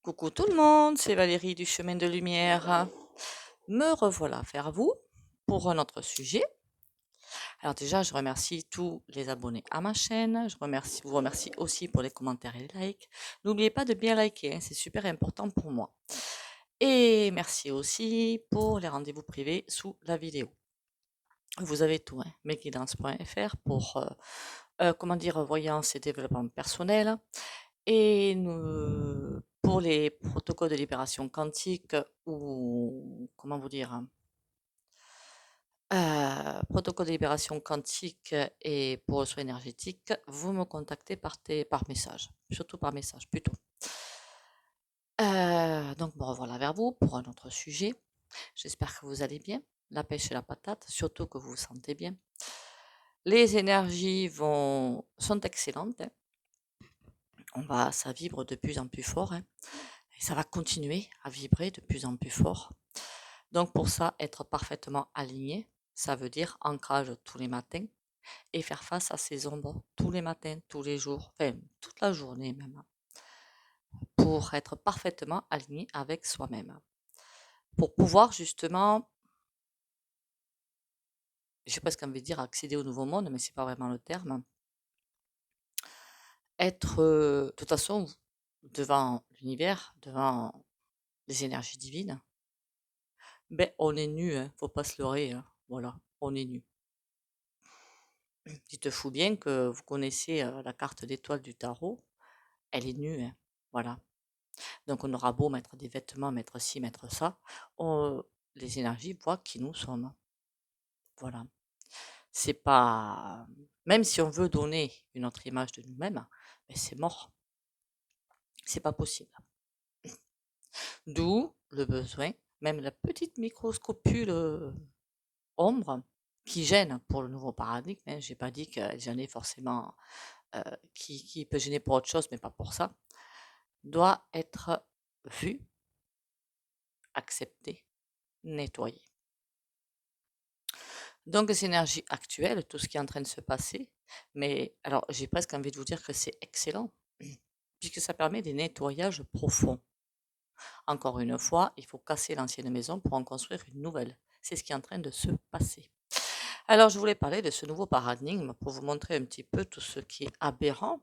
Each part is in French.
Coucou tout le monde, c'est Valérie du Chemin de Lumière. Me revoilà vers vous pour un autre sujet. Alors déjà, je remercie tous les abonnés à ma chaîne. Vous remercie aussi pour les commentaires et les likes. N'oubliez pas de bien liker, c'est super important pour moi. Et merci aussi pour les rendez-vous privés sous la vidéo. Vous avez tout, hein, mesguidances.fr pour voyance et développement personnel. Et pour les protocoles de libération quantique ou comment vous dire, protocole de libération quantique et pour le soin énergétique, vous me contactez par message, surtout par message plutôt. Donc me revoilà vers vous pour un autre sujet. J'espère que vous allez bien, la pêche et la patate, surtout que vous vous sentez bien. Les énergies sont excellentes, hein. Ça vibre de plus en plus fort, hein. Et ça va continuer à vibrer de plus en plus fort. Donc pour ça, être parfaitement aligné, ça veut dire ancrage tous les matins et faire face à ces ombres tous les matins, tous les jours, enfin toute la journée même, pour être parfaitement aligné avec soi-même. Pour pouvoir justement, j'ai presque envie de dire accéder au nouveau monde, mais c'est pas vraiment le terme, être de toute façon devant l'univers, devant les énergies divines, ben on est nu, hein, faut pas se leurrer, hein, voilà, on est nu. Dites-vous bien que vous connaissez la carte d'étoile du tarot, elle est nue, hein, voilà. Donc on aura beau mettre des vêtements, mettre ci, mettre ça, les énergies voient qui nous sommes. Voilà. C'est pas. Même si on veut donner une autre image de nous-mêmes, mais c'est mort. C'est pas possible. D'où le besoin, même la petite microscopule ombre qui gêne pour le nouveau paradigme. Hein. J'ai pas dit qu'elle gênait forcément, qui peut gêner pour autre chose, mais pas pour ça, doit être vue, acceptée, nettoyée. Donc les énergies actuelles, tout ce qui est en train de se passer, mais alors j'ai presque envie de vous dire que c'est excellent, puisque ça permet des nettoyages profonds. Encore une fois, il faut casser l'ancienne maison pour en construire une nouvelle. C'est ce qui est en train de se passer. Alors je voulais parler de ce nouveau paradigme pour vous montrer un petit peu tout ce qui est aberrant.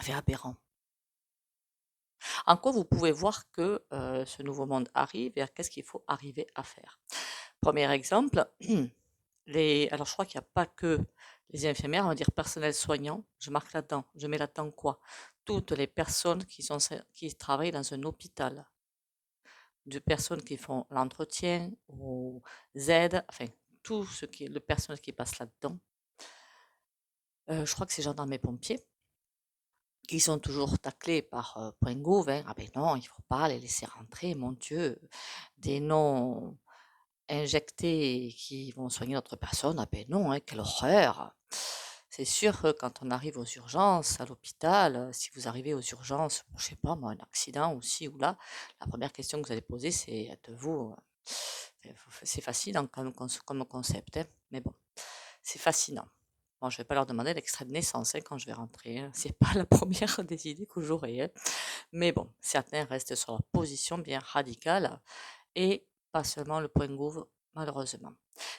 Enfin aberrant. En quoi vous pouvez voir que ce nouveau monde arrive et qu'est-ce qu'il faut arriver à faire. Premier exemple, alors je crois qu'il n'y a pas que les infirmières, on va dire personnel soignant, je marque là-dedans, je mets là-dedans quoi? Toutes les personnes qui travaillent dans un hôpital, de personnes qui font l'entretien, aux aides, enfin tout ce qui est le personnel qui passe là-dedans. Je crois que c'est gendarmes et pompiers qui sont toujours taclés par Point Gouv, hein. Ah ben non, il ne faut pas les laisser rentrer, mon Dieu, des noms injectés qui vont soigner notre personne, ah ben non, hein, quelle horreur! C'est sûr que quand on arrive aux urgences, à l'hôpital, si vous arrivez aux urgences pour, je sais pas moi, un accident ou ci ou là, la première question que vous allez poser, c'est: «Êtes-vous» c'est fascinant comme concept, hein, mais bon, c'est fascinant. Bon, je vais pas leur demander l'extrait de naissance, hein, quand je vais rentrer, hein, c'est pas la première des idées que j'aurai, hein, mais bon, certains restent sur leur position bien radicale et pas seulement le point gouv, malheureusement.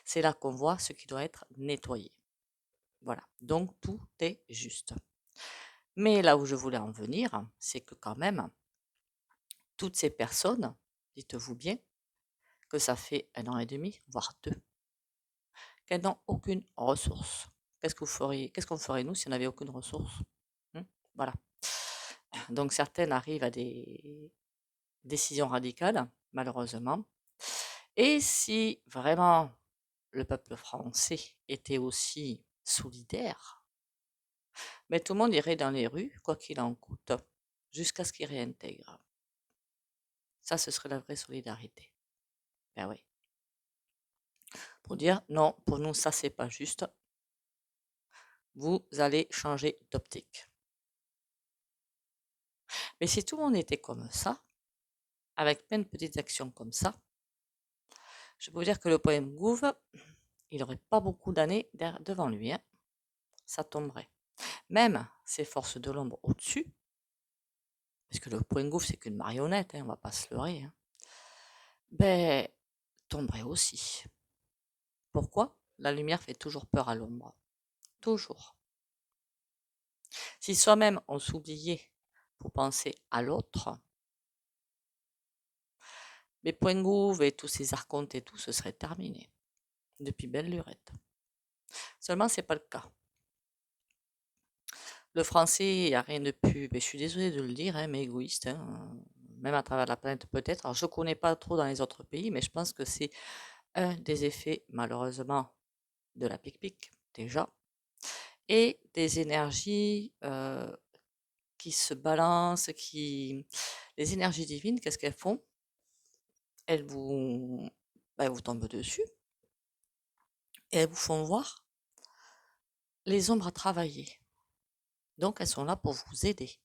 C'est là qu'on voit ce qui doit être nettoyé. Voilà, donc tout est juste. Mais là où je voulais en venir, c'est que quand même, toutes ces personnes, dites-vous bien que ça fait 1 an et demi, voire 2, qu'elles n'ont aucune ressource. Qu'est-ce qu'on ferait nous si on n'avait aucune ressource? Voilà. Donc certaines arrivent à des décisions radicales, malheureusement. Et si vraiment le peuple français était aussi solidaire, mais tout le monde irait dans les rues, quoi qu'il en coûte, jusqu'à ce qu'il réintègre. Ça, ce serait la vraie solidarité. Ben oui. Pour dire, non, pour nous, ça, c'est pas juste. Vous allez changer d'optique. Mais si tout le monde était comme ça, avec plein de petites actions comme ça, je peux vous dire que le point Gouv, il n'aurait pas beaucoup d'années devant lui. Hein. Ça tomberait. Même ces forces de l'ombre au-dessus, parce puisque le point gouffre, c'est qu'une marionnette, on va pas se leurrer, ben, tomberait aussi. Pourquoi? La lumière fait toujours peur à l'ombre. Toujours. Si soi-même on s'oubliait pour penser à l'autre, les points gouffres et tous ces archontes et tout, ce serait terminé. Depuis belle lurette. Seulement, c'est pas le cas. Le français a rien de plus, je suis désolée de le dire, mais égoïste, même à travers la planète peut-être. Alors je ne connais pas trop dans les autres pays, mais je pense que c'est un des effets, malheureusement, de la pique-pique, déjà, et des énergies qui se balancent, les énergies divines, qu'est-ce qu'elles font? Elles vous tombent dessus et elles vous font voir les ombres à travailler. Donc elles sont là pour vous aider.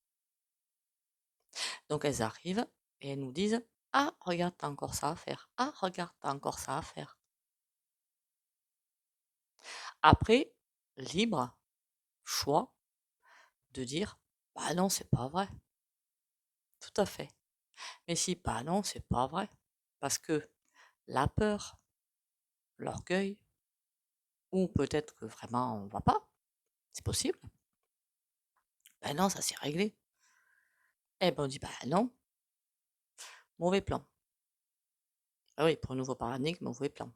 Donc elles arrivent et elles nous disent: ah, regarde, t'as encore ça à faire. Ah, regarde, t'as encore ça à faire. Après, libre choix de dire: bah non, c'est pas vrai. Tout à fait. Mais si, bah non, c'est pas vrai. Parce que la peur, l'orgueil, ou peut-être que vraiment on va pas, c'est possible. Ben non, ça s'est réglé. Eh ben on dit: bah non, mauvais plan. Ah oui, pour un nouveau paradigme, mauvais plan.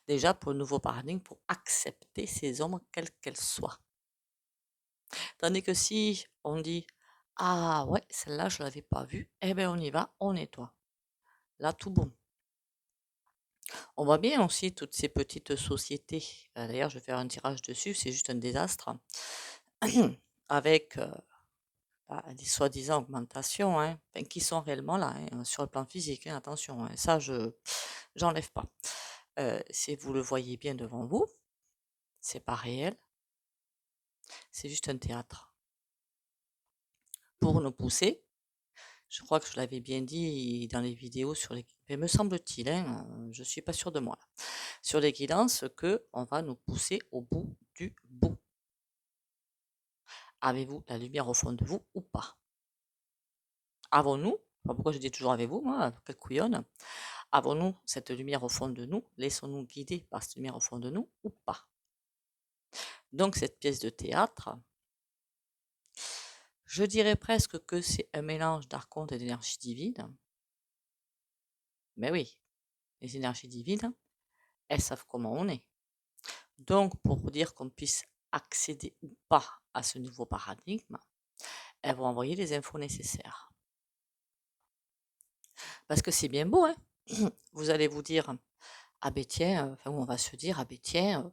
Déjà, pour un nouveau paradigme, pour accepter ces ombres, quelles qu'elles soient. Tandis que si on dit: ah ouais, celle-là, je ne l'avais pas vue, eh bien on y va, on nettoie. Là, tout bon. On voit bien aussi toutes ces petites sociétés. D'ailleurs, je vais faire un tirage dessus, c'est juste un désastre. Avec des soi-disant augmentations, qui sont réellement là, sur le plan physique, attention, ça, j'enlève pas. Si vous le voyez bien devant vous, c'est pas réel, c'est juste un théâtre. Pour nous pousser, je crois que je l'avais bien dit dans les vidéos sur les... Mais me semble-t-il, je suis pas sûre de moi, sur les guidances, qu'on va nous pousser au bout du bout. Avez-vous la lumière au fond de vous ou pas? Avons-nous, pourquoi je dis toujours avez-vous, moi, quelle couillonne, avons-nous cette lumière au fond de nous? Laissons-nous guider par cette lumière au fond de nous ou pas? Donc cette pièce de théâtre, je dirais presque que c'est un mélange d'archonte et d'énergie divine. Mais oui, les énergies divines, elles savent comment on est. Donc pour dire qu'on puisse accéder ou pas à ce nouveau paradigme, elles vont envoyer les infos nécessaires. Parce que c'est bien beau, vous allez vous dire: ah ben tiens, on va se dire: ah ben tiens,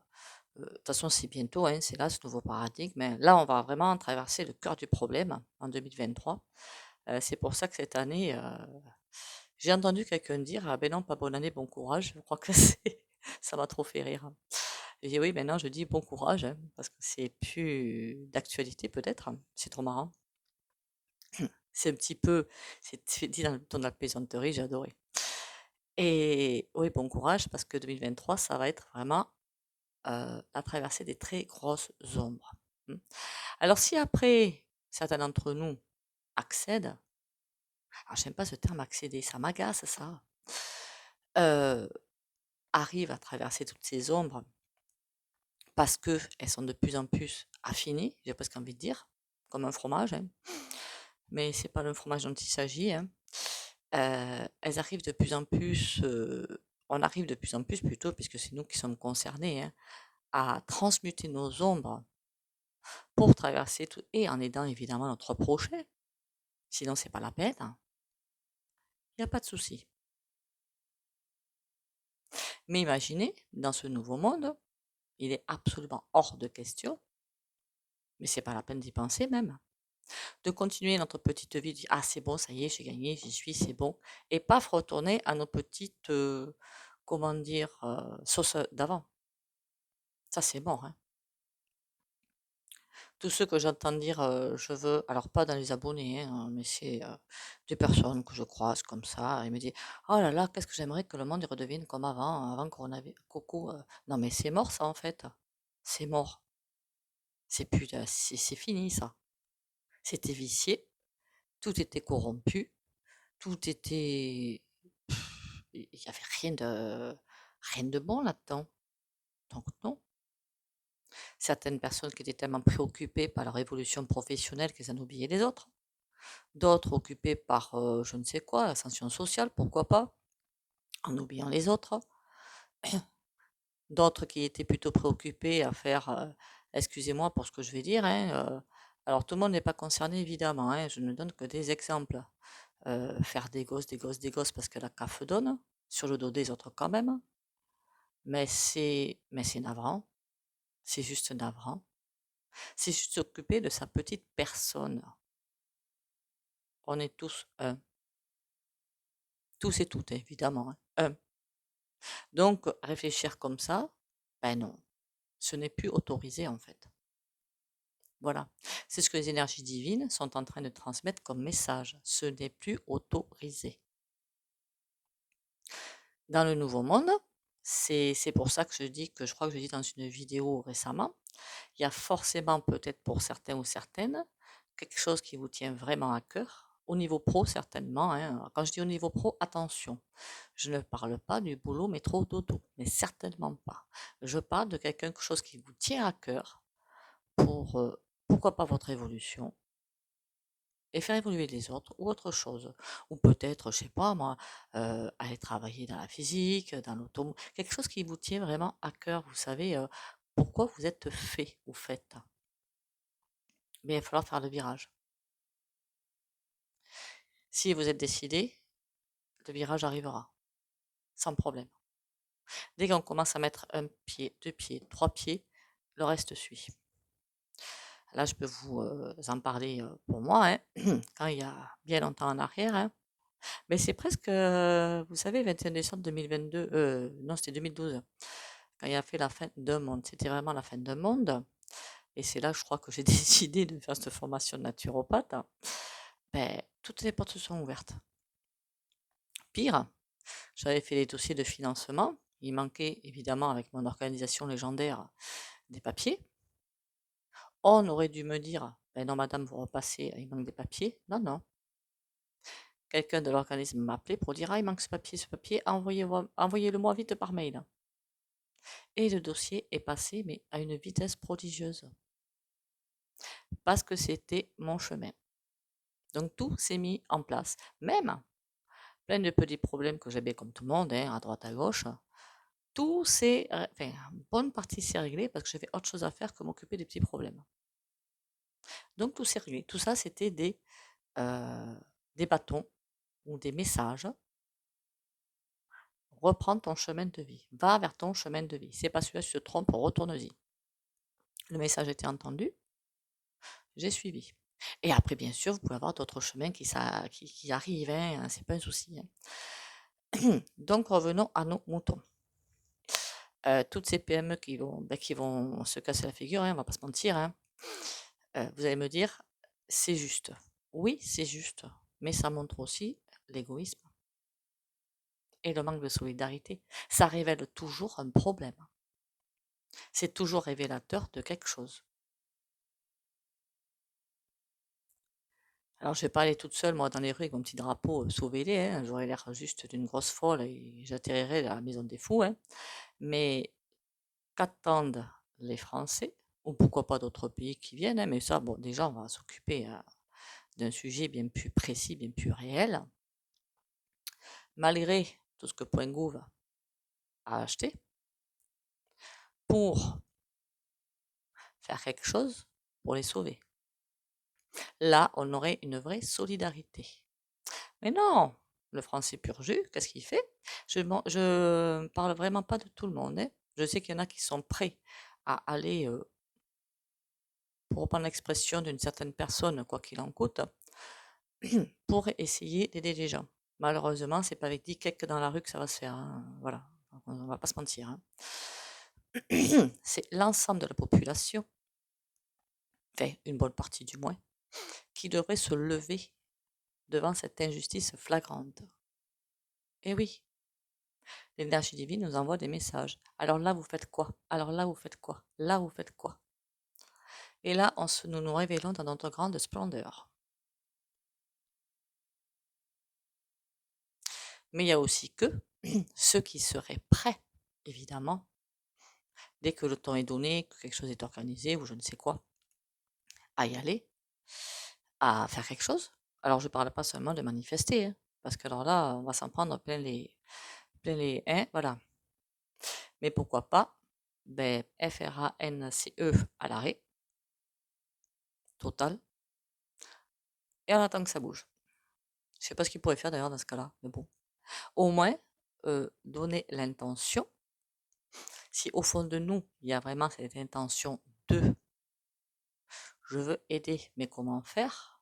de toute façon c'est bientôt, c'est là ce nouveau paradigme. Là, on va vraiment traverser le cœur du problème en 2023. C'est pour ça que cette année, j'ai entendu quelqu'un dire: ah ben non, pas bonne année, bon courage. Je crois que ça m'a trop fait rire. J'ai dit: oui, maintenant je dis bon courage, parce que c'est plus d'actualité peut-être. C'est trop marrant. C'est un petit peu, c'est dit dans le ton de la plaisanterie, j'ai adoré. Et oui, bon courage, parce que 2023, ça va être vraiment la traversée des très grosses ombres. Alors si après, certains d'entre nous accèdent, alors j'aime pas ce terme accéder, ça m'agace ça, arrivent à traverser toutes ces ombres parce qu'elles sont de plus en plus affinées, j'ai presque envie de dire, comme un fromage, mais c'est pas le fromage dont il s'agit. Elles arrivent de plus en plus, on arrive de plus en plus plutôt, puisque c'est nous qui sommes concernés, à transmuter nos ombres pour traverser tout, et en aidant évidemment notre prochain, sinon c'est pas la peine, il n'y a pas de souci. Mais imaginez, dans ce nouveau monde, il est absolument hors de question, mais c'est pas la peine d'y penser même, de continuer notre petite vie, de dire: ah c'est bon, ça y est, j'ai gagné, j'y suis, c'est bon, et paf, retourner à nos petites, comment dire, sauces d'avant. Ça c'est mort, Tous ceux que j'entends dire: «Je veux», alors pas dans les abonnés, mais c'est, des personnes que je croise comme ça, et me disent: «Oh là là, qu'est-ce que j'aimerais que le monde redevienne comme avant, avant coronavi coucou», non mais c'est mort ça en fait. C'est mort. C'est plus c'est fini ça. C'était vicié, Tout était corrompu, tout était... Il n'y avait rien de bon là-dedans. Donc non. Certaines personnes qui étaient tellement préoccupées par leur évolution professionnelle qu'elles en oubliaient les autres. D'autres occupées par je ne sais quoi, l'ascension sociale, pourquoi pas, en oubliant les autres. D'autres qui étaient plutôt préoccupés à faire, excusez-moi pour ce que je vais dire, hein, alors tout le monde n'est pas concerné évidemment, hein, je ne donne que des exemples. Faire des gosses parce que la CAF donne, sur le dos des autres quand même, mais c'est navrant, c'est juste navrant. C'est juste s'occuper de sa petite personne. On est tous un, tous et toutes évidemment, hein, un. Donc réfléchir comme ça, ben non, ce n'est plus autorisé en fait. Voilà. C'est ce que les énergies divines sont en train de transmettre comme message. Ce n'est plus autorisé. Dans le nouveau monde, c'est pour ça que je dis que je crois que je dis dans une vidéo récemment, il y a forcément peut-être pour certains ou certaines quelque chose qui vous tient vraiment à cœur. Au niveau pro, certainement, hein. Quand je dis au niveau pro, attention, je ne parle pas du boulot métro dodo, mais certainement pas. Je parle de quelque chose qui vous tient à cœur pour, pourquoi pas votre évolution, et faire évoluer les autres ou autre chose. Ou peut-être, je sais pas moi, aller travailler dans la physique, dans l'auto, quelque chose qui vous tient vraiment à cœur. Vous savez pourquoi vous êtes fait ou faites. Mais il va falloir faire le virage. Si vous êtes décidé, le virage arrivera, sans problème. Dès qu'on commence à mettre un pied, deux pieds, trois pieds, le reste suit. Là, je peux vous en parler pour moi, hein, quand il y a bien longtemps en arrière, hein. Mais c'est presque, vous savez, 21 décembre 2022, non, c'était 2012, quand il a fait la fin d'un monde. C'était vraiment la fin d'un monde. Et c'est là, je crois, que j'ai décidé de faire cette formation de naturopathe. Ben, toutes les portes se sont ouvertes. Pire, j'avais fait les dossiers de financement. Il manquait, évidemment, avec mon organisation légendaire, des papiers. On aurait dû me dire, ben non, madame, vous repassez, il manque des papiers. Non, non. Quelqu'un de l'organisme m'a appelé pour dire, ah, il manque ce papier, envoyez-le-moi vite par mail. Et le dossier est passé, mais à une vitesse prodigieuse. Parce que c'était mon chemin. Donc tout s'est mis en place. Même plein de petits problèmes que j'avais comme tout le monde, hein, à droite, à gauche. Tout s'est, enfin, une bonne partie s'est réglée parce que j'avais autre chose à faire que m'occuper des petits problèmes. Donc tout s'est réglé. Tout ça, c'était des bâtons ou des messages. Reprends ton chemin de vie. Va vers ton chemin de vie. C'est pas celui-là, tu te trompes, retourne-y. Le message était entendu. J'ai suivi. Et après, bien sûr, vous pouvez avoir d'autres chemins qui arrivent, hein, c'est pas un souci, hein. Donc, revenons à nos moutons. Toutes ces PME qui vont se casser la figure, hein, on va pas se mentir, hein. Vous allez me dire, c'est juste. Oui, c'est juste, mais ça montre aussi l'égoïsme et le manque de solidarité. Ça révèle toujours un problème. C'est toujours révélateur de quelque chose. Alors, je vais pas aller toute seule, moi, dans les rues avec mon petit drapeau, sauvez-les, hein. J'aurais l'air juste d'une grosse folle et j'atterrirais à la maison des fous, hein. Mais qu'attendent les Français, ou pourquoi pas d'autres pays qui viennent, hein, mais ça, bon, déjà, on va s'occuper d'un sujet bien plus précis, bien plus réel. Malgré tout ce que Point Gouv a acheté, pour faire quelque chose pour les sauver. Là, on aurait une vraie solidarité. Mais non, le français pur jus, qu'est-ce qu'il fait? Je ne parle vraiment pas de tout le monde, hein. Je sais qu'il y en a qui sont prêts à aller, pour reprendre l'expression d'une certaine personne, quoi qu'il en coûte, pour essayer d'aider les gens. Malheureusement, c'est pas avec 10 cakes dans la rue que ça va se faire, hein. Voilà, on va pas se mentir, hein. C'est l'ensemble de la population, enfin une bonne partie du moins, qui devrait se lever devant cette injustice flagrante. Et oui, l'énergie divine nous envoie des messages. Alors là, vous faites quoi? Alors là, vous faites quoi? Là, vous faites quoi? Et là, nous nous révélons dans notre grande splendeur. Mais il y a aussi que ceux qui seraient prêts, évidemment, dès que le temps est donné, que quelque chose est organisé ou je ne sais quoi, à y aller, à faire quelque chose. Alors, je ne parle pas seulement de manifester, hein, parce que alors là, on va s'en prendre plein les, hein, voilà. Mais pourquoi pas, ben, FRANCE à l'arrêt, total, et on attend que ça bouge. Je sais pas ce qu'ils pourraient faire d'ailleurs dans ce cas-là, mais bon. Au moins, donner l'intention. Si au fond de nous, il y a vraiment cette intention de je veux aider, mais comment faire?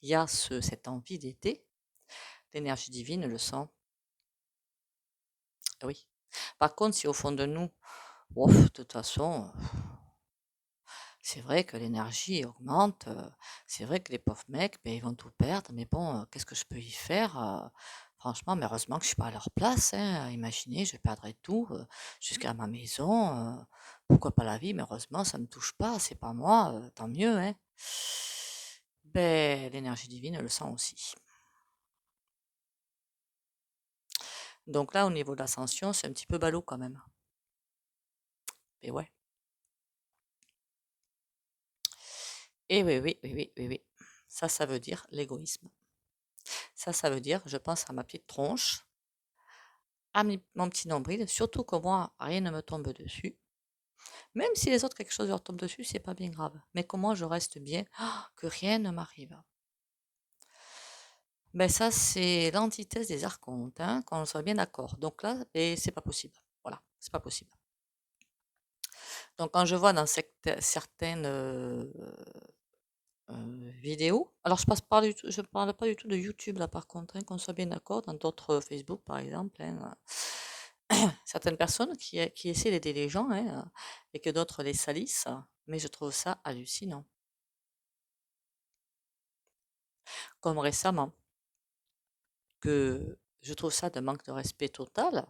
Il y a cette envie d'aider, l'énergie divine le sent. Oui. Par contre, si au fond de nous, de toute façon, c'est vrai que l'énergie augmente, c'est vrai que les pauvres mecs, ben, ils vont tout perdre, mais bon, qu'est-ce que je peux y faire? Franchement, mais heureusement que je suis pas à leur place, hein. Imaginez, je perdrais tout, jusqu'à ma maison, pourquoi pas la vie? Mais heureusement, ça me touche pas, c'est pas moi, tant mieux, hein. Ben, l'énergie divine le sent aussi. Donc là, au niveau de l'ascension, c'est un petit peu ballot quand même. Et ouais. Et oui, oui, oui, oui, oui, oui. Ça veut dire l'égoïsme. Ça veut dire, je pense à ma petite tronche, à mon petit nombril, surtout que moi, rien ne me tombe dessus. Même si les autres, quelque chose leur tombe dessus, c'est pas bien grave. Mais que moi, je reste bien, que rien ne m'arrive. Ben ça, c'est l'antithèse des archontes, hein, qu'on soit bien d'accord. Donc là, et c'est pas possible. Voilà, c'est pas possible. Donc quand je vois dans certaines vidéos, alors je parle pas du tout de YouTube là par contre, hein, qu'on soit bien d'accord, dans d'autres Facebook par exemple, hein, certaines personnes qui essaient d'aider les gens, hein, et que d'autres les salissent, mais je trouve ça hallucinant. Comme récemment, que je trouve ça d'un manque de respect total.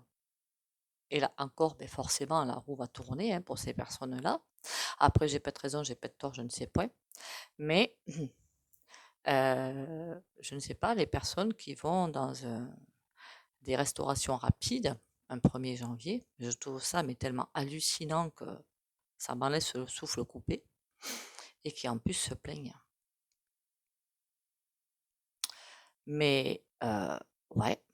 Et là encore, ben forcément, la roue va tourner, hein, pour ces personnes-là. Après, j'ai peut-être raison, j'ai peut-être tort, je ne sais pas. Mais je ne sais pas, les personnes qui vont dans des restaurations rapides, un 1er janvier, je trouve ça mais tellement hallucinant que ça m'en laisse le souffle coupé et qui en plus se plaignent. Mais ouais,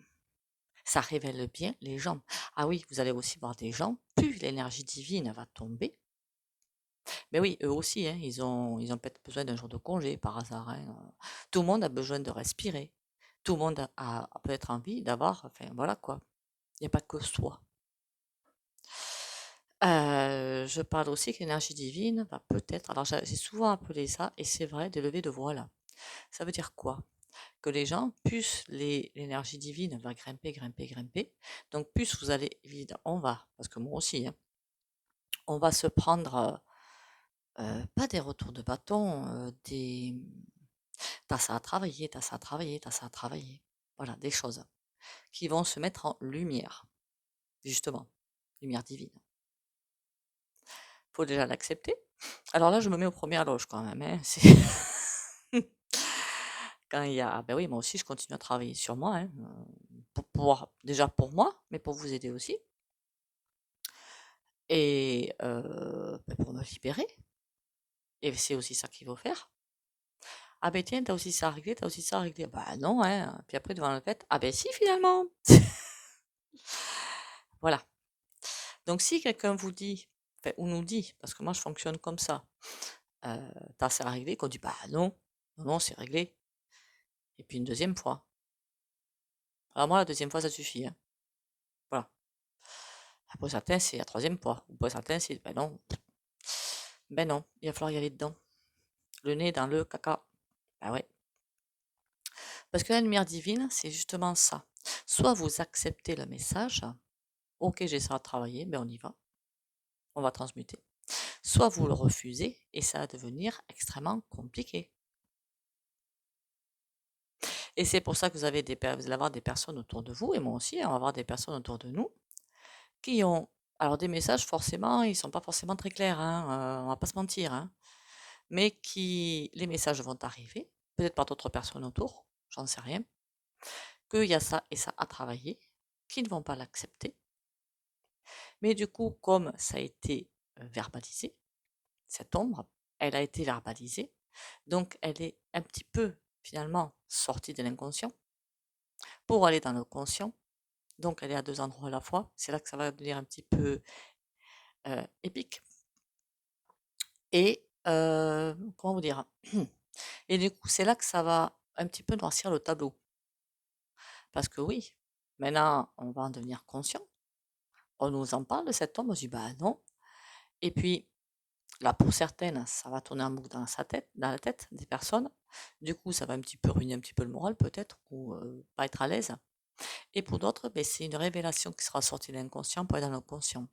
ça révèle bien les gens. Ah oui, vous allez aussi voir des gens, plus l'énergie divine va tomber. Mais oui, eux aussi, hein, ils ont peut-être besoin d'un jour de congé par hasard, hein. Tout le monde a besoin de respirer. Tout le monde a peut-être envie d'avoir, enfin voilà quoi. Il n'y a pas que soi. Je parle aussi que l'énergie divine va peut-être, alors j'ai souvent appelé ça, et c'est vrai, des levées de voile. Ça veut dire quoi? Que les gens, plus l'énergie divine va grimper, grimper, grimper, donc plus vous allez, évidemment, parce que moi aussi, hein, on va se prendre, pas des retours de bâton, t'as ça à travailler, t'as ça à travailler, t'as ça à travailler. Voilà, des choses qui vont se mettre en lumière, justement, lumière divine. Faut déjà l'accepter. Alors là, je me mets aux premières loges quand même, hein, quand il y a ben oui, moi aussi, je continue à travailler sur moi, hein, pour pouvoir déjà pour moi, mais pour vous aider aussi et bah, pour me libérer et c'est aussi ça qu'il faut faire. «Ah ben tiens, t'as aussi ça à régler, tu aussi ça à régler». Bah non, hein, puis après devant le fait: «Ah ben si finalement!» Voilà. Donc si quelqu'un vous dit, enfin, ou nous dit, parce que moi je fonctionne comme ça, «Tu ça à régler», qu'on dit: «Bah non, non, non, c'est réglé» et puis une deuxième fois. Alors moi la deuxième fois ça suffit, hein. Voilà. Pour certains, c'est la troisième fois. Ou pour certains, c'est ben non, il va falloir y aller dedans. Le nez dans le caca. Bah ouais. Parce que la lumière divine, c'est justement ça. Soit vous acceptez le message, ok, j'ai ça à travailler, ben on y va, on va transmuter. Soit vous le refusez et ça va devenir extrêmement compliqué. Et c'est pour ça que vous allez avoir des personnes autour de vous, et moi aussi, on va avoir des personnes autour de nous, qui ont, alors des messages forcément, ils sont pas forcément très clairs, hein, on va pas se mentir, hein, mais les messages vont arriver, peut-être par d'autres personnes autour, j'en sais rien, qu'il y a ça et ça à travailler, qui ne vont pas l'accepter. Mais du coup, comme ça a été verbalisé, cette ombre, elle a été verbalisée, donc elle est un petit peu finalement sortie de l'inconscient pour aller dans le conscient. Donc elle est à deux endroits à la fois. C'est là que ça va devenir un petit peu épique. Et comment vous dire? Et du coup, c'est là que ça va un petit peu noircir le tableau. Parce que oui, maintenant, on va en devenir conscient. On nous en parle de cette ombre. On se dit, bah non. Et puis, là, pour certaines, ça va tourner en boucle dans la tête des personnes. Du coup, ça va un petit peu ruiner un petit peu le moral, peut-être, ou pas être à l'aise. Et pour d'autres, ben, c'est une révélation qui sera sortie de l'inconscient pour aller dans le conscient.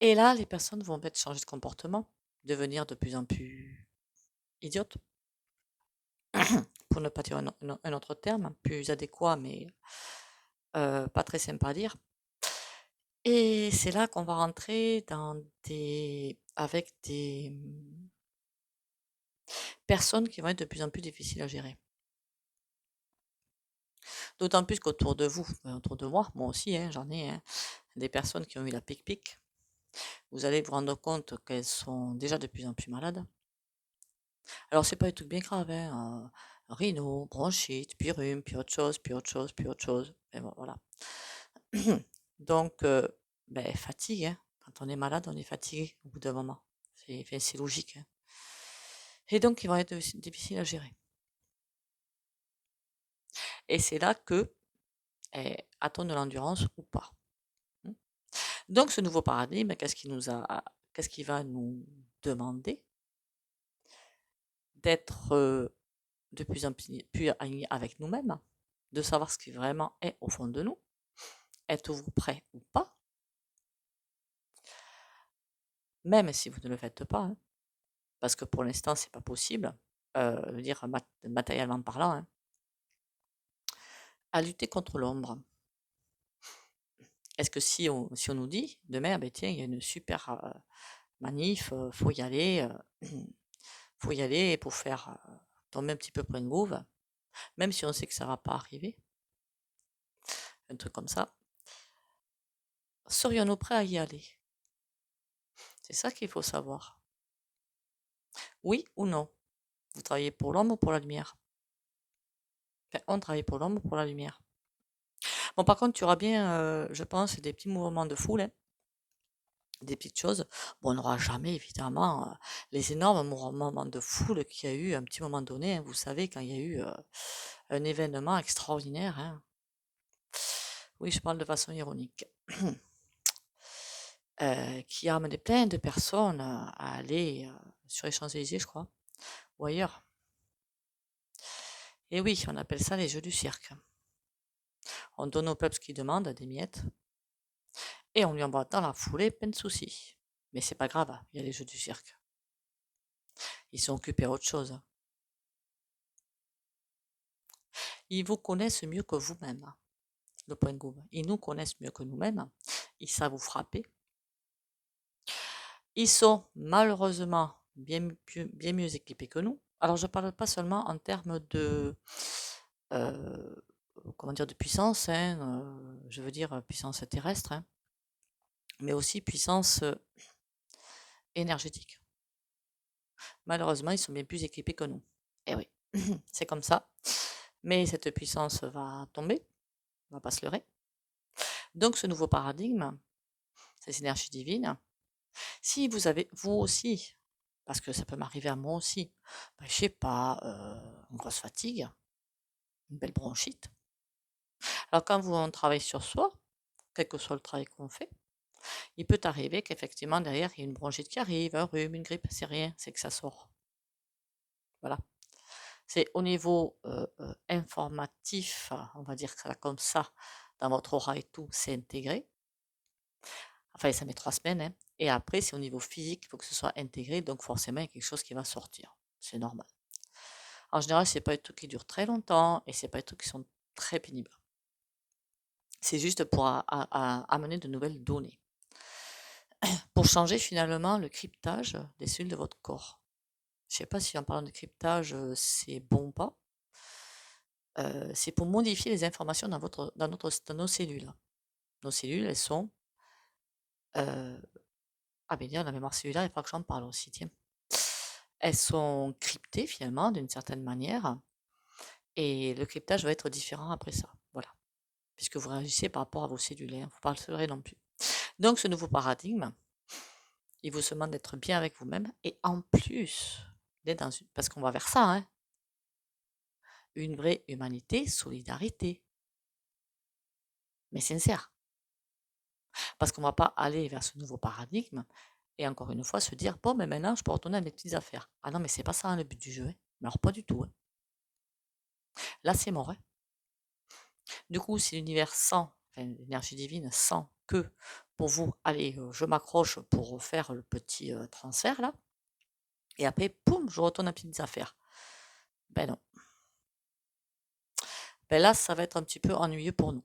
Et là, les personnes vont peut-être changer de comportement, devenir de plus en plus idiotes, pour ne pas dire un autre terme, plus adéquat, mais pas très sympa à dire. Et c'est là qu'on va rentrer avec des personnes qui vont être de plus en plus difficiles à gérer. D'autant plus qu'autour de vous, autour de moi aussi, hein, j'en ai des personnes qui ont eu la pique-pique. Vous allez vous rendre compte qu'elles sont déjà de plus en plus malades. Alors, c'est pas des trucs bien graves, hein, rhino, bronchite, puis rhume, puis autre chose, puis autre chose, puis autre chose. Et bon, voilà. Donc, ben, fatigue, hein. Quand on est malade, on est fatigué au bout d'un moment. C'est logique, hein. Et donc, ils vont être difficiles à gérer. Et c'est là que, a-t-on de l'endurance ou pas? Donc, ce nouveau paradigme, qu'est-ce qui va nous demander? D'être de plus en plus alignés avec nous-mêmes, de savoir ce qui vraiment est au fond de nous. Êtes-vous prêt ou pas? Même si vous ne le faites pas, hein, parce que pour l'instant, c'est pas possible, je veux dire matériellement parlant, hein, à lutter contre l'ombre. Est-ce que si on nous dit demain, ben tiens, il y a une super manif, faut y aller pour faire tomber un petit peu plein de groove, même si on sait que ça va pas arriver, un truc comme ça, serions-nous prêts à y aller? C'est ça qu'il faut savoir. Oui ou non? Vous travaillez pour l'ombre ou pour la lumière? Enfin, on travaille pour l'ombre ou pour la lumière. Bon, par contre, tu auras bien, je pense, des petits mouvements de foule, hein, des petites choses. Bon, on n'aura jamais, évidemment, les énormes mouvements de foule qu'il y a eu à un petit moment donné, hein. Vous savez, quand il y a eu un événement extraordinaire, hein. Oui, je parle de façon ironique. Qui a amené plein de personnes à aller sur les Champs-Élysées, je crois, ou ailleurs. Et oui, on appelle ça les jeux du cirque. On donne au peuple ce qu'il demande, des miettes, et on lui envoie dans la foulée plein de soucis. Mais c'est pas grave, il y a les jeux du cirque. Ils sont occupés à autre chose. Ils vous connaissent mieux que vous-même, le point gouv. Ils nous connaissent mieux que nous-mêmes. Ils savent vous frapper. Ils sont malheureusement bien mieux équipés que nous. Alors, je ne parle pas seulement en termes euh, comment dire, de puissance, hein, je veux dire puissance terrestre, hein, mais aussi puissance énergétique. Malheureusement, ils sont bien plus équipés que nous. Eh oui, c'est comme ça. Mais cette puissance va tomber, on va pas se leurrer. Donc, ce nouveau paradigme, ces énergies divines, si vous avez, vous aussi, parce que ça peut m'arriver à moi aussi, ben, je sais pas, une grosse fatigue, une belle bronchite. Alors, quand on travaille sur soi, quel que soit le travail qu'on fait, il peut arriver qu'effectivement, derrière, il y ait une bronchite qui arrive, un rhume, une grippe, c'est rien, c'est que ça sort. Voilà. C'est au niveau informatif, on va dire ça comme ça, dans votre aura et tout, c'est intégré. Enfin, ça met 3 semaines, hein. Et après, c'est au niveau physique, il faut que ce soit intégré, donc forcément, il y a quelque chose qui va sortir. C'est normal. En général, c'est pas des trucs qui durent très longtemps et c'est pas des trucs qui sont très pénibles. C'est juste pour amener de nouvelles données. Pour changer finalement le cryptage des cellules de votre corps. Je sais pas si en parlant de cryptage, c'est bon ou pas. c'est pour modifier les informations dans nos cellules. Nos cellules, elles sont... ah ben dire, la mémoire cellulaire, il faudra que j'en parle aussi, tiens. Elles sont cryptées finalement d'une certaine manière, et le cryptage va être différent après ça. Voilà. Puisque vous réagissez par rapport à vos cellules, il ne faut pas le leurrer non plus. Donc ce nouveau paradigme, il vous demande d'être bien avec vous-même, et en plus, d'être dans une... parce qu'on va vers ça, hein, une vraie humanité, solidarité, mais sincère. Parce qu'on ne va pas aller vers ce nouveau paradigme et encore une fois se dire, bon, mais maintenant, je peux retourner à mes petites affaires. Ah non, mais c'est pas ça hein, le but du jeu. Hein. Mais alors, pas du tout. Hein. Là, c'est mort. Hein. Du coup, si l'univers sent, enfin, l'énergie divine sent que pour vous, allez, je m'accroche pour faire le petit transfert là, et après, poum, je retourne à mes petites affaires. Ben non. Ben là, ça va être un petit peu ennuyeux pour nous.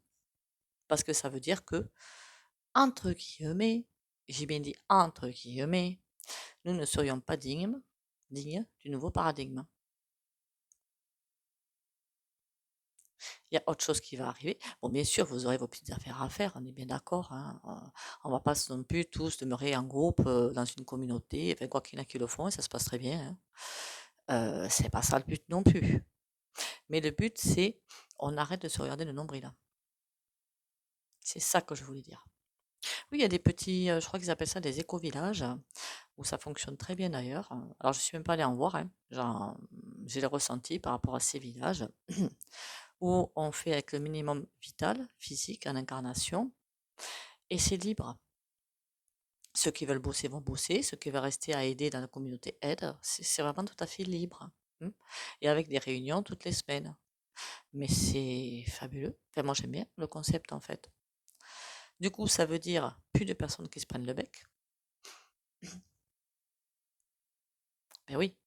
Parce que ça veut dire que, entre guillemets, j'ai bien dit entre guillemets, nous ne serions pas dignes du nouveau paradigme. Il y a autre chose qui va arriver. Bon, bien sûr, vous aurez vos petites affaires à faire, on est bien d'accord. Hein. On ne va pas non plus tous demeurer en groupe dans une communauté. Enfin, quoi qu'il y en a qui le font, et ça se passe très bien. Hein. C'est pas ça le but non plus. Mais le but, c'est on arrête de se regarder le nombril. C'est ça que je voulais dire. Oui, il y a des petits, je crois qu'ils appellent ça des éco-villages, où ça fonctionne très bien d'ailleurs. Alors, je ne suis même pas allée en voir, hein. J'ai le ressenti par rapport à ces villages, où on fait avec le minimum vital, physique, en incarnation, et c'est libre. Ceux qui veulent bosser vont bosser, ceux qui veulent rester à aider dans la communauté aident. C'est vraiment tout à fait libre. Et avec des réunions toutes les semaines. Mais c'est fabuleux. Enfin, moi, j'aime bien le concept en fait. Du coup, ça veut dire plus de personnes qui se prennent le bec. Ben oui.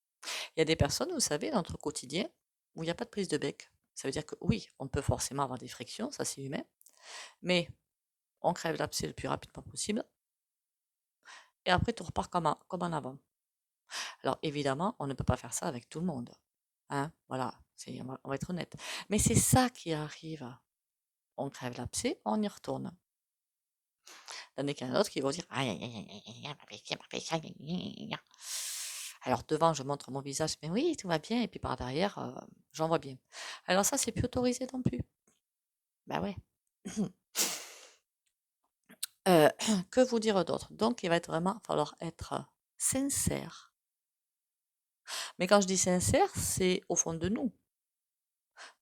Il y a des personnes, vous savez, dans notre quotidien, où il n'y a pas de prise de bec. Ça veut dire que oui, on peut forcément avoir des frictions, ça c'est humain, mais on crève l'abcès le plus rapidement possible, et après tout repart comme en avant. Alors évidemment, on ne peut pas faire ça avec tout le monde. Hein, voilà, on va être honnête. Mais c'est ça qui arrive. On crève l'abcès, on y retourne. Tandis qu'il y en a d'autres qui vont dire alors devant, je montre mon visage, mais oui, tout va bien, et puis par derrière, j'en vois bien. Alors ça, c'est plus autorisé non plus. Ben ouais. Que vous dire d'autre? Donc, il va vraiment falloir être sincère. Mais quand je dis sincère, c'est au fond de nous.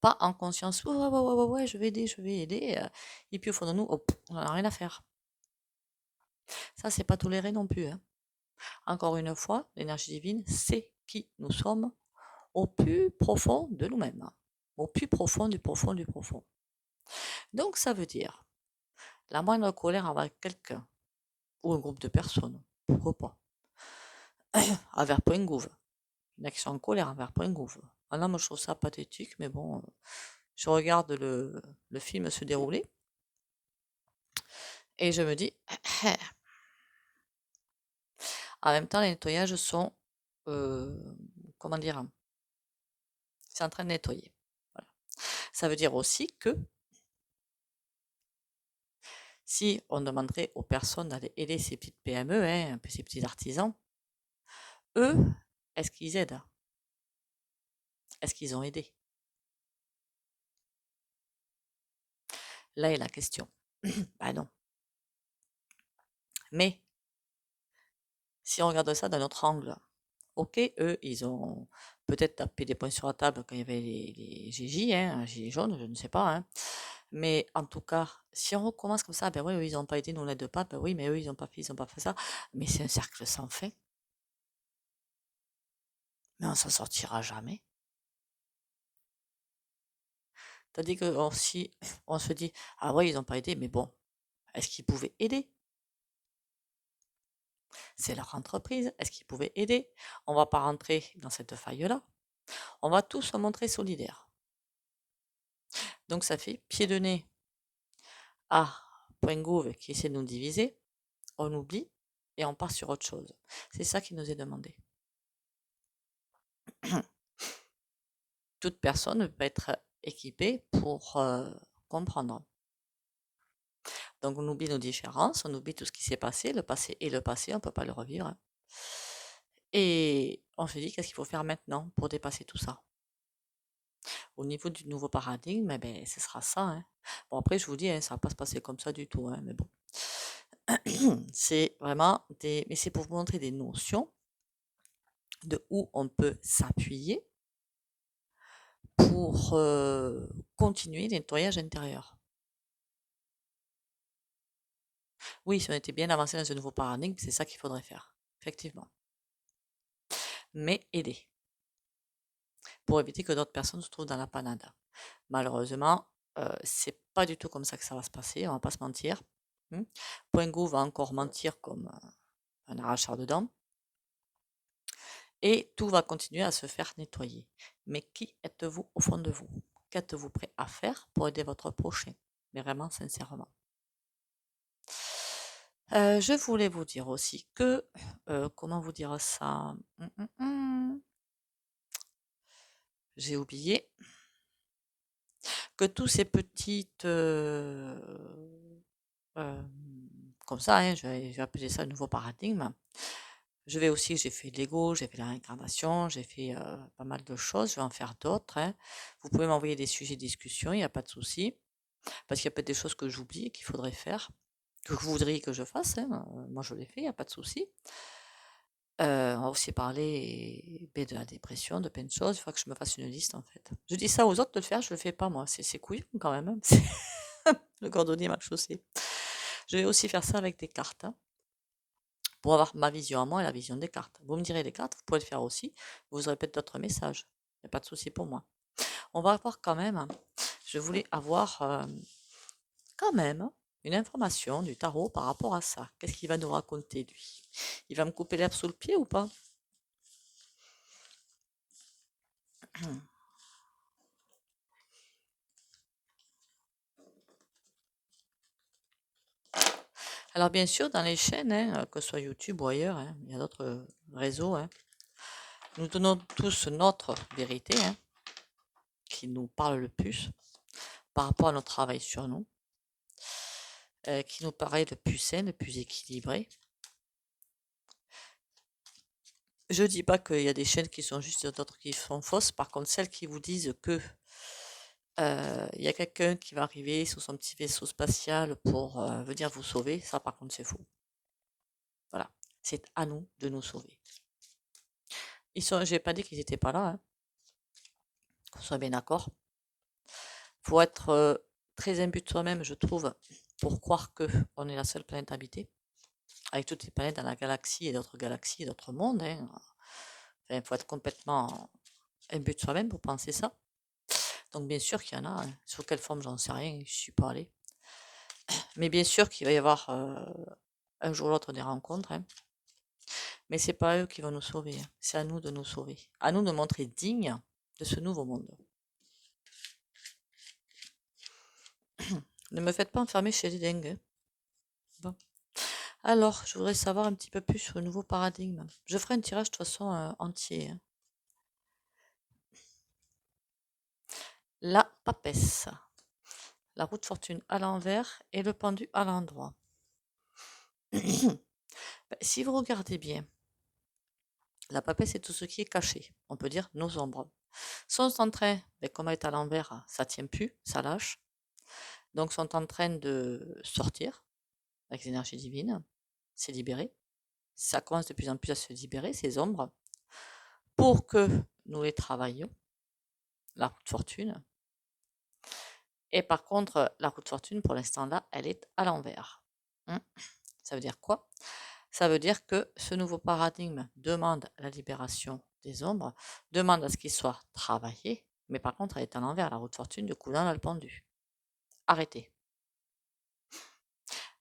Pas en conscience, ouais, ouais, ouais, ouais, ouais, je vais aider. Et puis au fond de nous, oh, on n'en a rien à faire. Ça, c'est pas toléré non plus. Hein. Encore une fois, l'énergie divine, c'est qui nous sommes au plus profond de nous-mêmes. Au plus profond du profond du profond. Donc, ça veut dire, la moindre colère envers quelqu'un, ou un groupe de personnes, pourquoi pas, envers point gouv, une action en colère envers point gouv. Ah non, moi je trouve ça pathétique, mais bon, je regarde le film se dérouler, et je me dis, en même temps, les nettoyages sont, comment dire, c'est en train de nettoyer. Voilà. Ça veut dire aussi que si on demanderait aux personnes d'aller aider ces petites PME, hein, ces petits artisans, eux, est-ce qu'ils aident? Est-ce qu'ils ont aidé? Là est la question. Ben non. Mais si on regarde ça d'un autre angle, ok, eux, ils ont peut-être tapé des points sur la table quand il y avait les GJ, hein, gilets jaunes, je ne sais pas. Hein. Mais en tout cas, si on recommence comme ça, ben oui, eux, ils n'ont pas aidé, nous on l'aide pas, ben oui, mais eux, ils n'ont pas fait ça. Mais c'est un cercle sans fin. Mais on s'en sortira jamais. Tandis que si on se dit, ah ouais, ils n'ont pas aidé, mais bon, est-ce qu'ils pouvaient aider? C'est leur entreprise, est-ce qu'ils pouvaient aider? On ne va pas rentrer dans cette faille-là. On va tous se montrer solidaires. Donc ça fait pied de nez à point gouv qui essaie de nous diviser, on oublie et on part sur autre chose. C'est ça qui nous est demandé. Toute personne peut être équipés pour comprendre. Donc on oublie nos différences, on oublie tout ce qui s'est passé. Le passé est le passé, on ne peut pas le revivre, hein. Et on se dit qu'est-ce qu'il faut faire maintenant pour dépasser tout ça. Au niveau du nouveau paradigme, eh ben, ce sera ça, hein. Bon, après, je vous dis, hein, ça va pas se passer comme ça du tout, hein, mais bon. C'est vraiment mais c'est pour vous montrer des notions de où on peut s'appuyer pour continuer le nettoyage intérieur. Oui, si on était bien avancé dans ce nouveau paradigme, c'est ça qu'il faudrait faire, effectivement. Mais aider, pour éviter que d'autres personnes se trouvent dans la panade. Malheureusement, c'est pas du tout comme ça que ça va se passer, on va pas se mentir. Poingo va encore mentir comme un arracheur de dents. Et tout va continuer à se faire nettoyer. Mais qui êtes-vous au fond de vous? Qu'êtes-vous prêt à faire pour aider votre prochain? Mais vraiment, sincèrement. Je voulais vous dire aussi que, comment vous dire ça? J'ai oublié que tous ces petites, comme ça, hein, je vais appeler ça le nouveau paradigme. J'ai fait Lego, j'ai fait la réincarnation, j'ai fait pas mal de choses, je vais en faire d'autres, hein. Vous pouvez m'envoyer des sujets de discussion, il n'y a pas de souci, parce qu'il y a peut-être des choses que j'oublie et qu'il faudrait faire, que vous voudriez que je fasse, hein. Moi je l'ai fait, il n'y a pas de souci. On va aussi parler de la dépression, de plein de choses, il faut que je me fasse une liste en fait. Je dis ça aux autres de le faire, je le fais pas moi, c'est couillon quand même, hein. Le cordonnier m'a chaussée. Je vais aussi faire ça avec des cartes, hein, pour avoir ma vision à moi et la vision des cartes. Vous me direz les cartes, vous pouvez le faire aussi, vous aurez peut-être d'autres messages, il n'y a pas de souci pour moi. On va avoir quand même, je voulais avoir quand même une information du tarot par rapport à ça. Qu'est-ce qu'il va nous raconter lui? Il va me couper l'herbe sous le pied ou pas? Alors bien sûr, dans les chaînes, hein, que ce soit YouTube ou ailleurs, hein, il y a d'autres réseaux, hein, nous donnons tous notre vérité, hein, qui nous parle le plus par rapport à notre travail sur nous, qui nous paraît le plus sain, le plus équilibré. Je dis pas qu'il y a des chaînes qui sont justes et d'autres qui sont fausses. Par contre, celles qui vous disent que il y a quelqu'un qui va arriver sur son petit vaisseau spatial pour venir vous sauver, ça par contre c'est faux. Voilà, c'est à nous de nous sauver. J'ai pas dit qu'ils étaient pas là, hein, qu'on soit bien d'accord. Faut être très imbu de soi-même, je trouve, pour croire que on est la seule planète habitée, avec toutes les planètes dans la galaxie et d'autres mondes, hein. Enfin, faut être complètement imbu de soi-même pour penser ça. Donc bien sûr qu'il y en a, hein. Sous quelle forme, j'en sais rien, je suis pas allée. Mais bien sûr qu'il va y avoir un jour ou l'autre des rencontres, hein. Mais c'est pas eux qui vont nous sauver, hein. C'est à nous de nous sauver. À nous de montrer dignes de ce nouveau monde. Ne me faites pas enfermer chez les dingues, hein. Bon. Alors, je voudrais savoir un petit peu plus sur le nouveau paradigme. Je ferai un tirage de toute façon entier, hein. La papesse. La roue de fortune à l'envers et le pendu à l'endroit. Si vous regardez bien, la papesse, c'est tout ce qui est caché. On peut dire nos ombres. Sont en train, comme elle est à l'envers, ça tient plus, ça lâche. Donc sont en train de sortir avec l'énergie divine, c'est libéré. Ça commence de plus en plus à se libérer, ces ombres, pour que nous les travaillions. La roue de fortune. Et par contre, la roue de fortune, pour l'instant là, elle est à l'envers. Ça veut dire quoi? Ça veut dire que ce nouveau paradigme demande la libération des ombres, demande à ce qu'il soit travaillé, mais par contre, elle est à l'envers, la roue de fortune, du coup, là, on a le pendu. Arrêtez.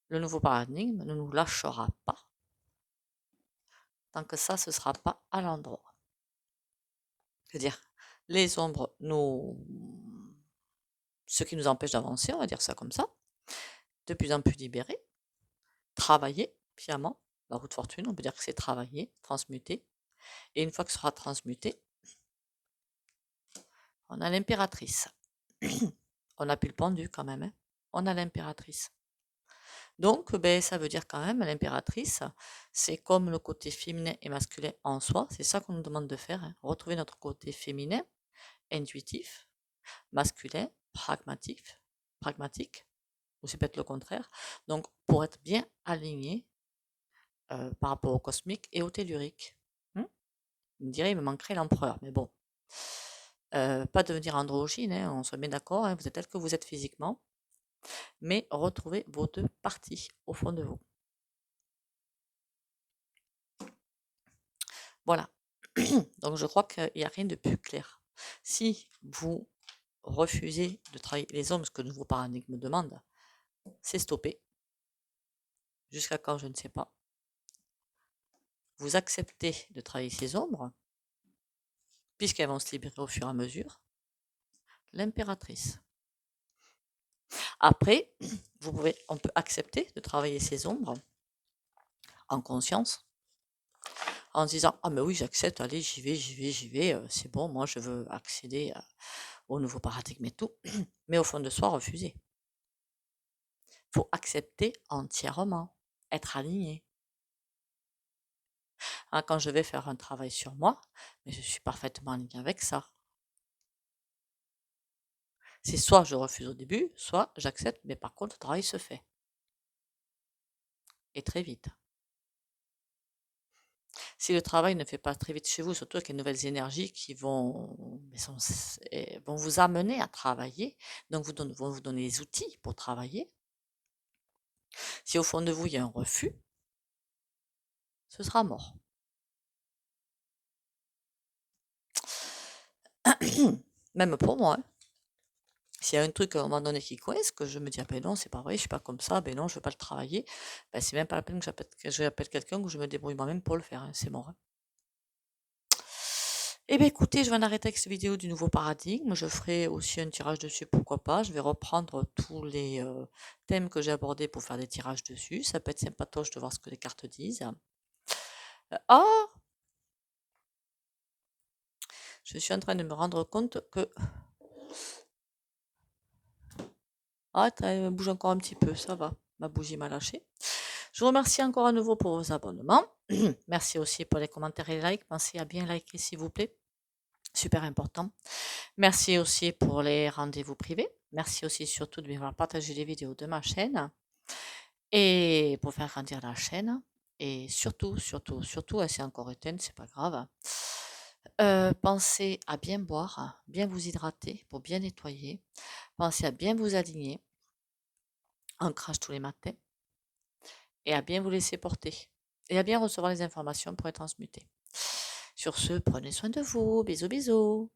Le nouveau paradigme ne nous lâchera pas tant que ça, ce ne sera pas à l'endroit. C'est-à-dire, les ombres, ce qui nous empêche d'avancer, on va dire ça comme ça, de plus en plus libérés, travailler, finalement, la roue de fortune, on peut dire que c'est travailler, transmuter, et une fois que ce sera transmuté, on a l'impératrice. On n'a plus le pendu quand même, hein. On a l'impératrice. Donc, ben, ça veut dire quand même, l'impératrice, c'est comme le côté féminin et masculin en soi, c'est ça qu'on nous demande de faire, hein. Retrouver notre côté féminin, intuitif, masculin, pragmatique, ou c'est peut-être le contraire. Donc, pour être bien aligné par rapport au cosmique et au tellurique. On dirait il me manquerait l'empereur, mais bon. Pas devenir androgyne, hein, on se met d'accord, hein, vous êtes tel que vous êtes physiquement, mais retrouvez vos deux parties au fond de vous. Voilà. Donc je crois qu'il n'y a rien de plus clair. Si vous refusez de travailler les hommes, ce que le nouveau paradigme demande, c'est stopper. Jusqu'à quand, je ne sais pas. Vous acceptez de travailler ces ombres, puisqu'elles vont se libérer au fur et à mesure. L'impératrice. Après, on peut accepter de travailler ces ombres en conscience, en se disant ah mais oui j'accepte, allez j'y vais, c'est bon, moi je veux accéder au nouveau paradigme et tout, mais au fond de soi refuser. Faut accepter entièrement, être aligné. Quand je vais faire un travail sur moi, mais je suis parfaitement aligné avec ça. C'est soit je refuse au début, soit j'accepte, mais par contre le travail se fait. Et très vite. Si le travail ne fait pas très vite chez vous, surtout avec les nouvelles énergies qui vont vous amener à travailler, donc vont vous donner les outils pour travailler. Si au fond de vous, il y a un refus, ce sera mort. Même pour moi, hein. S'il y a un truc à un moment donné qui coince, que je me dis, ah ben non, c'est pas vrai, je suis pas comme ça, ben non, je veux pas le travailler, ben c'est même pas la peine que j'appelle quelqu'un, que je me débrouille moi-même pour le faire, hein, c'est mort, hein. Eh bien écoutez, je vais en arrêter avec cette vidéo du nouveau paradigme. Je ferai aussi un tirage dessus, pourquoi pas. Je vais reprendre tous les thèmes que j'ai abordés pour faire des tirages dessus. Ça peut être sympatoche de voir ce que les cartes disent. Je suis en train de me rendre compte que... elle bouge encore un petit peu, ça va. Ma bougie m'a lâché. Je vous remercie encore à nouveau pour vos abonnements. Merci aussi pour les commentaires et les likes. Pensez à bien liker s'il vous plaît. Super important. Merci aussi pour les rendez-vous privés. Merci aussi surtout de bien partager les vidéos de ma chaîne et pour faire grandir la chaîne. Et surtout, et c'est encore éteint, c'est pas grave. Pensez à bien boire, bien vous hydrater pour bien nettoyer. Pensez à bien vous aligner. Ancrage tous les matins. Et à bien vous laisser porter. Et à bien recevoir les informations pour être transmutées. Sur ce, prenez soin de vous. Bisous, bisous.